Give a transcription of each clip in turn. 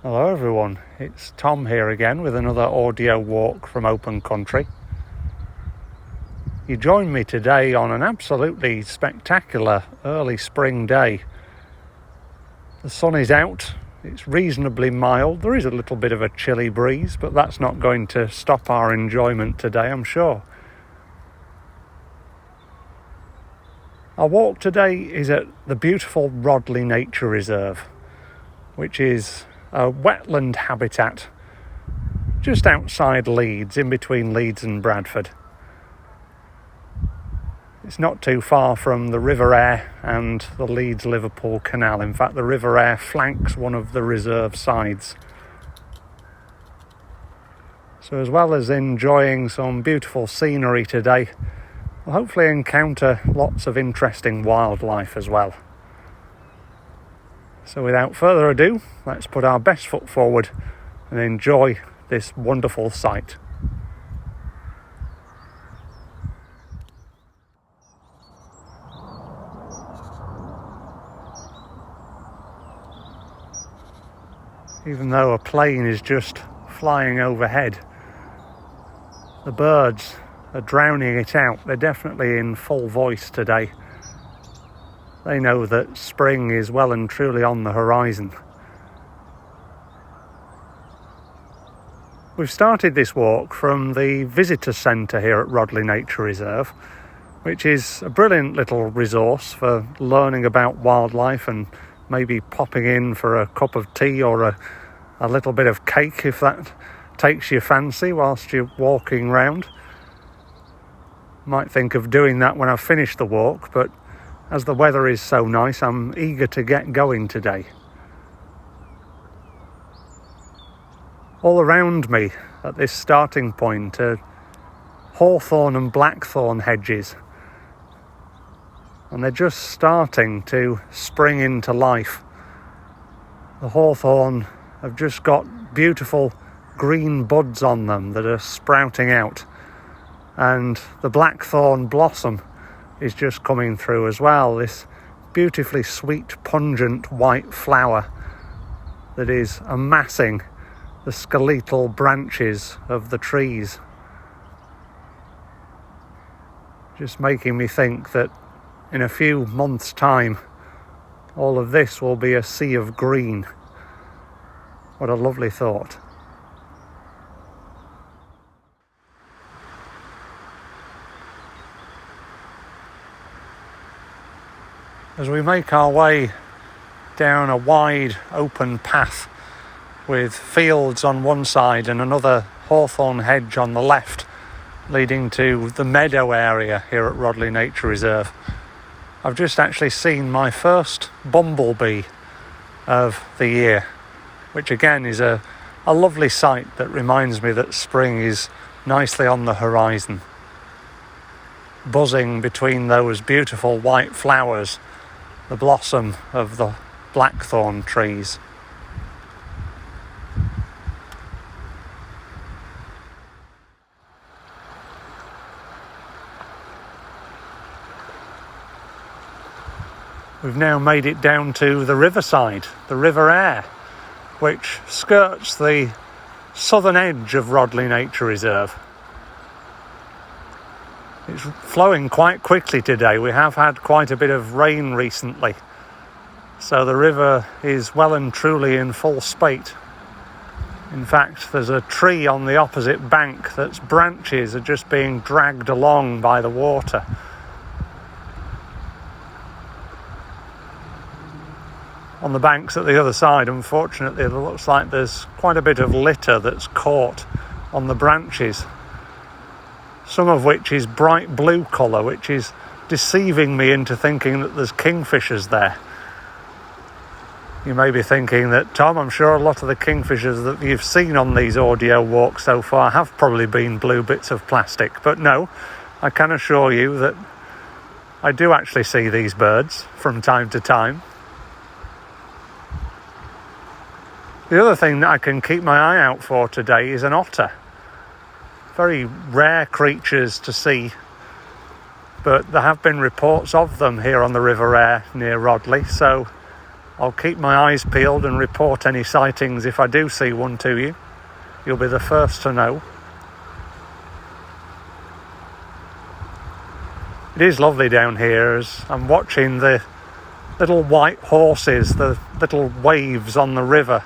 Hello everyone, it's Tom here again with another audio walk from open country. You join me today on an absolutely spectacular early spring day. The sun is out, it's reasonably mild, there is a little bit of a chilly breeze, but that's not going to stop our enjoyment today, I'm sure. Our walk today is at the beautiful Rodley Nature Reserve, which is a wetland habitat just outside Leeds, in between Leeds and Bradford. It's not too far from the River Aire and the Leeds-Liverpool Canal. In fact, the River Aire flanks one of the reserve sides. So as well as enjoying some beautiful scenery today, we'll hopefully encounter lots of interesting wildlife as well. So without further ado, let's put our best foot forward and enjoy this wonderful sight. Even though a plane is just flying overhead, the birds are drowning it out. They're definitely in full voice today. They know that spring is well and truly on the horizon. We've started this walk from the visitor centre here at Rodley Nature Reserve, which is a brilliant little resource for learning about wildlife and maybe popping in for a cup of tea or a little bit of cake if that takes your fancy whilst you're walking round. Might think of doing that when I've finished the walk, but as the weather is so nice, I'm eager to get going today. All around me at this starting point are hawthorn and blackthorn hedges, and they're just starting to spring into life. The hawthorn have just got beautiful green buds on them that are sprouting out, and the blackthorn blossom is just coming through as well, this beautifully sweet, pungent white flower that is amassing the skeletal branches of the trees. Just making me think that in a few months' time, all of this will be a sea of green. What a lovely thought. As we make our way down a wide open path with fields on one side and another hawthorn hedge on the left leading to the meadow area here at Rodley Nature Reserve, I've just actually seen my first bumblebee of the year, which again is a lovely sight that reminds me that spring is nicely on the horizon. Buzzing between those beautiful white flowers, the blossom of the blackthorn trees. We've now made it down to the riverside, the River Aire, which skirts the southern edge of Rodley Nature Reserve. It's flowing quite quickly today. We have had quite a bit of rain recently, so the river is well and truly in full spate. In fact, there's a tree on the opposite bank that's branches are just being dragged along by the water. On the banks at the other side, unfortunately, it looks like there's quite a bit of litter that's caught on the branches, some of which is bright blue colour, which is deceiving me into thinking that there's kingfishers there. You may be thinking that, Tom, I'm sure a lot of the kingfishers that you've seen on these audio walks so far have probably been blue bits of plastic. But no, I can assure you that I do actually see these birds from time to time. The other thing that I can keep my eye out for today is an otter. Very rare creatures to see, but there have been reports of them here on the River Aire near Rodley, so I'll keep my eyes peeled and report any sightings if I do see one to you. You'll be the first to know. It is lovely down here as I'm watching the little white horses, the little waves on the river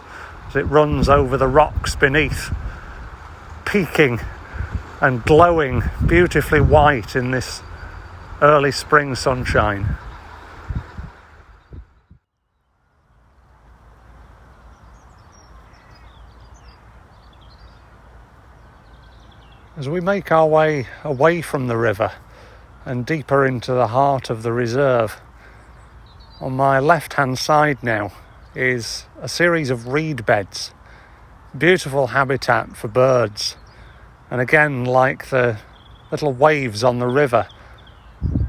as it runs over the rocks beneath, peaking and glowing beautifully white in this early spring sunshine. As we make our way away from the river and deeper into the heart of the reserve, on my left-hand side now is a series of reed beds, beautiful habitat for birds. And again, like the little waves on the river,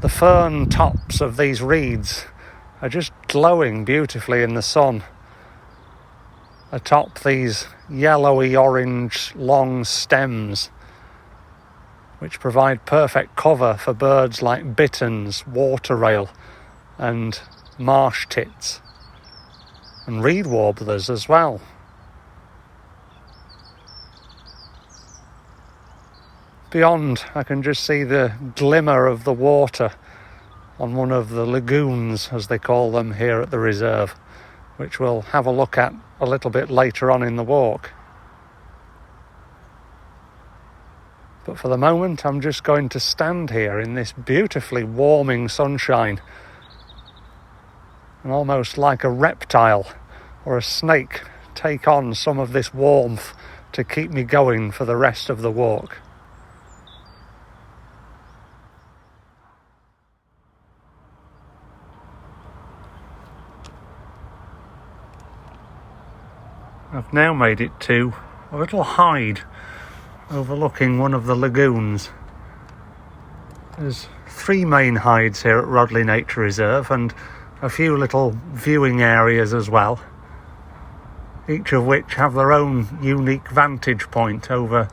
the fern tops of these reeds are just glowing beautifully in the sun. Atop these yellowy orange long stems, which provide perfect cover for birds like bitterns, water rail and marsh tits, and reed warblers as well. Beyond, I can just see the glimmer of the water on one of the lagoons, as they call them here at the reserve, which we'll have a look at a little bit later on in the walk. But for the moment, I'm just going to stand here in this beautifully warming sunshine, and almost like a reptile or a snake, take on some of this warmth to keep me going for the rest of the walk. I've now made it to a little hide overlooking one of the lagoons. There's 3 main hides here at Rodley Nature Reserve and a few little viewing areas as well, each of which have their own unique vantage point over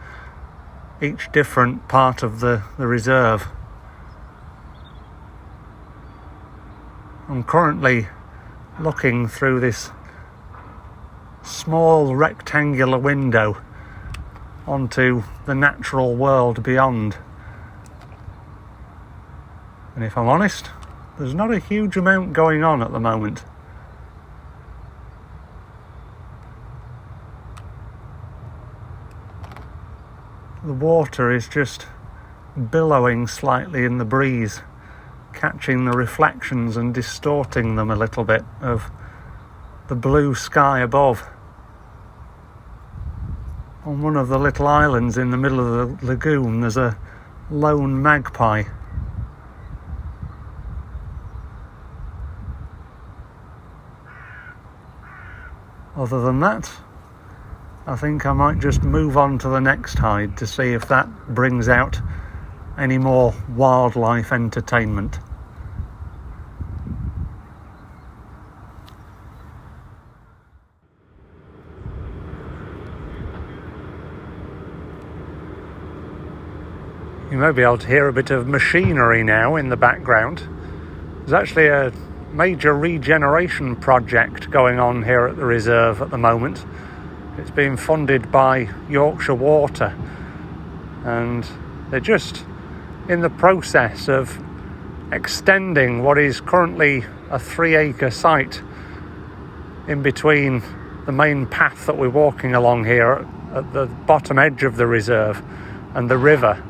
each different part of the reserve. I'm currently looking through this small rectangular window onto the natural world beyond. And if I'm honest, there's not a huge amount going on at the moment. The water is just billowing slightly in the breeze, catching the reflections and distorting them a little bit of the blue sky above. On one of the little islands in the middle of the lagoon, there's a lone magpie. Other than that, I think I might just move on to the next hide to see if that brings out any more wildlife entertainment. You may be able to hear a bit of machinery now in the background. There's actually a major regeneration project going on here at the reserve at the moment. It's being funded by Yorkshire Water, and they're just in the process of extending what is currently a 3-acre site in between the main path that we're walking along here at the bottom edge of the reserve and the river.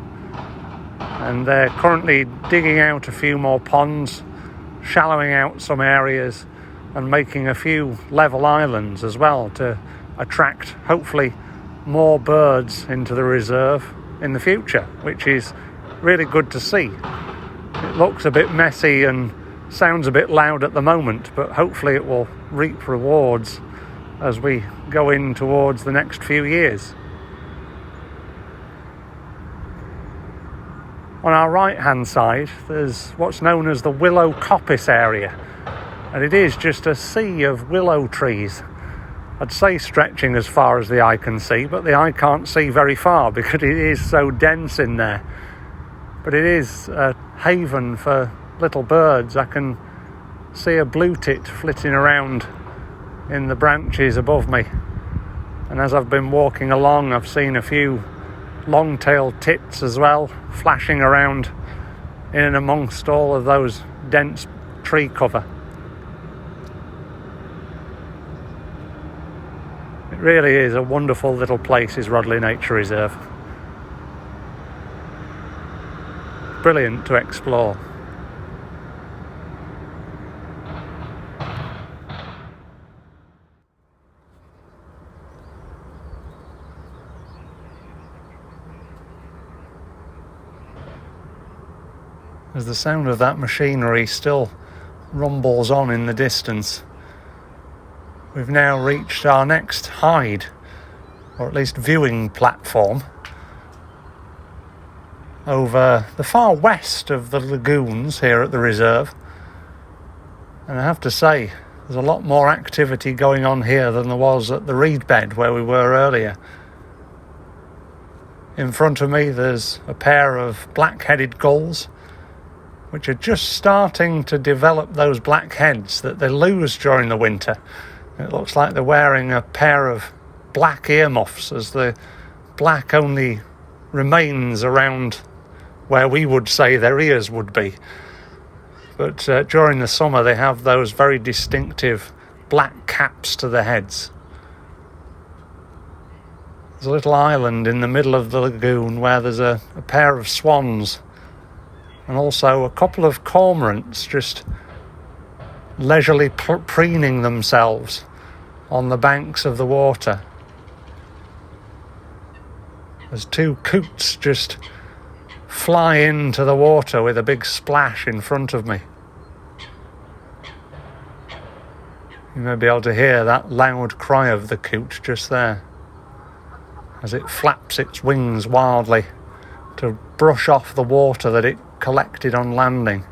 And they're currently digging out a few more ponds, shallowing out some areas and making a few level islands as well to attract, hopefully, more birds into the reserve in the future, which is really good to see. It looks a bit messy and sounds a bit loud at the moment, but hopefully it will reap rewards as we go in towards the next few years. On our right hand side there's what's known as the willow coppice area, and it is just a sea of willow trees. I'd say stretching as far as the eye can see, but the eye can't see very far because it is so dense in there. But it is a haven for little birds. I can see a blue tit flitting around in the branches above me, and as I've been walking along I've seen a few long-tailed tits as well flashing around in and amongst all of those dense tree cover. It really is a wonderful little place, is Rodley Nature Reserve. Brilliant to explore. As the sound of that machinery still rumbles on in the distance, we've now reached our next hide, or at least viewing platform, over the far west of the lagoons here at the reserve. And I have to say, there's a lot more activity going on here than there was at the reed bed where we were earlier. In front of me there's a pair of black-headed gulls, which are just starting to develop those black heads that they lose during the winter. It looks like they're wearing a pair of black earmuffs, as the black only remains around where we would say their ears would be. But during the summer they have those very distinctive black caps to their heads. There's a little island in the middle of the lagoon where there's a pair of swans and also a couple of cormorants just leisurely preening themselves on the banks of the water. There's two coots just fly into the water with a big splash in front of me. You may be able to hear that loud cry of the coot just there, as it flaps its wings wildly to brush off the water that it collected on landing.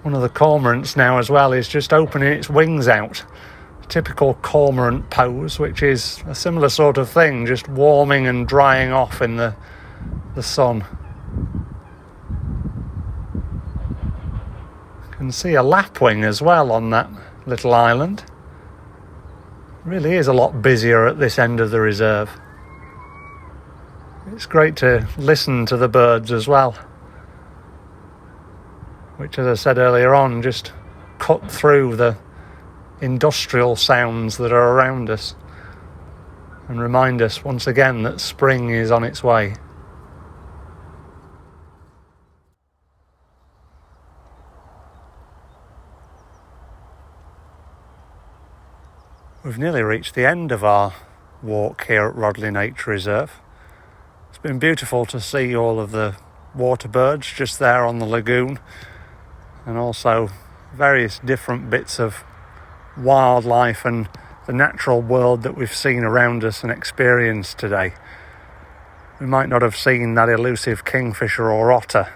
One of the cormorants now as well is just opening its wings out. Typical cormorant pose, which is a similar sort of thing, just warming and drying off in the sun. You can see a lapwing as well on that little island. It really is a lot busier at this end of the reserve. It's great to listen to the birds as well, which, as I said earlier on, just cut through the industrial sounds that are around us and remind us once again that spring is on its way. We've nearly reached the end of our walk here at Rodley Nature Reserve. It's been beautiful to see all of the water birds just there on the lagoon, and also various different bits of wildlife and the natural world that we've seen around us and experienced today. We might not have seen that elusive kingfisher or otter,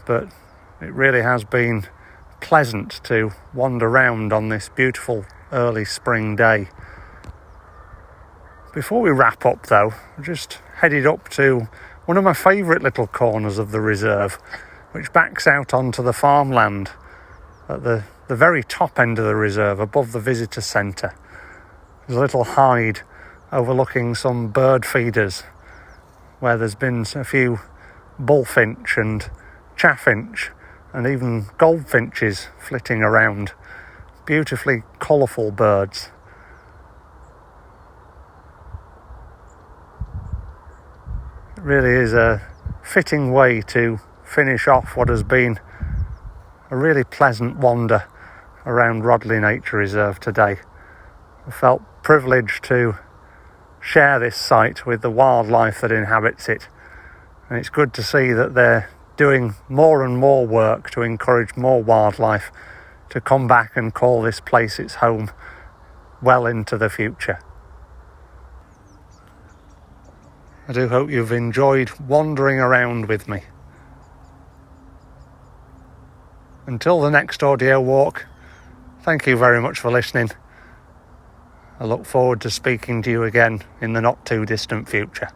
but it really has been pleasant to wander around on this beautiful early spring day. Before we wrap up though, I just headed up to one of my favourite little corners of the reserve, which backs out onto the farmland at the very top end of the reserve, above the visitor centre. There's a little hide overlooking some bird feeders where there's been a few bullfinch and chaffinch and even goldfinches flitting around. Beautifully colourful birds. It really is a fitting way to finish off what has been a really pleasant wander around Rodley Nature Reserve today. I felt privileged to share this site with the wildlife that inhabits it, and it's good to see that they're doing more and more work to encourage more wildlife to come back and call this place its home well into the future. I do hope you've enjoyed wandering around with me. Until the next audio walk, thank you very much for listening. I look forward to speaking to you again in the not too distant future.